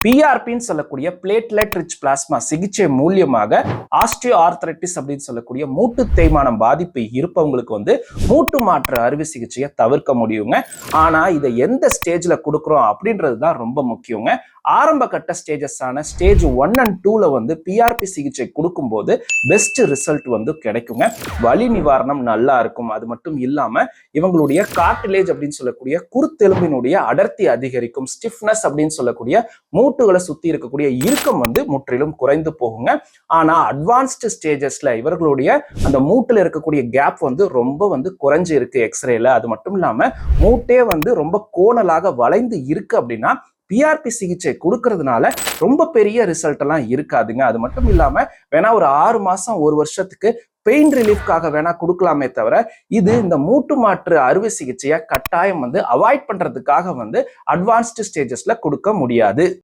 பிஆர்பின்னு சொல்லக்கூடிய platelet rich plasma சிகிச்சை மூலியமாக ஆஸ்டியோ ஆர்த்ரைட்டிஸ் அப்படின்னு சொல்லக்கூடிய மூட்டு தேய்மானம் பாதிப்பு இருப்பவங்களுக்கு மூட்டு மாற்று அறுவை சிகிச்சையை தவிர்க்க முடியுங்க. ஆனா இதை எந்த ஸ்டேஜ்ல கொடுக்குறோம் அப்படின்றது தான் ரொம்ப முக்கியங்க. ஆரம்ப கட்ட ஸ்டேஜஸான ஸ்டேஜ் 1 and 2ல பிஆர்பி சிகிச்சை கொடுக்கும்போது பெஸ்ட் ரிசல்ட் கிடைக்குங்க. வலி நிவாரணம் நல்லா இருக்கும். அது மட்டும் இல்லாம இவங்களுடைய கார்டிலேஜ் அப்படின்னு சொல்லக்கூடிய குருத்தெலும்பினுடைய அடர்த்தி அதிகரிக்கும். ஸ்டிஃப்னஸ் அப்படின்னு சொல்லக்கூடிய மூட்டுகளை சுத்தி இருக்கக்கூடிய இறுக்கம் முற்றிலும் குறைந்து போகுங்க. ஆனா அட்வான்ஸ்டு ஸ்டேஜஸ்ல இவர்களுடைய அந்த மூட்டுல இருக்கக்கூடிய கேப் ரொம்ப குறைஞ்சு இருக்கு எக்ஸ்ரேல. அது மட்டும் இல்லாம மூட்டே ரொம்ப கோணலாக வளைந்து இருக்கு அப்படின்னா பிஆர்பி சிகிச்சை கொடுக்கறதுனால ரொம்ப பெரிய ரிசல்ட் எல்லாம் இருக்காதுங்க. அது மட்டும் இல்லாம வேணா ஒரு 6 மாசம் 1 வருஷத்துக்கு பெயின் ரிலீஃப்காக வேணா கொடுக்கலாமே தவிர இது இந்த மூட்டு மாற்று அறுவை சிகிச்சையை கட்டாயம் அவாய்ட் பண்றதுக்காக அட்வான்ஸ்டு ஸ்டேஜஸ்ல கொடுக்க முடியாது.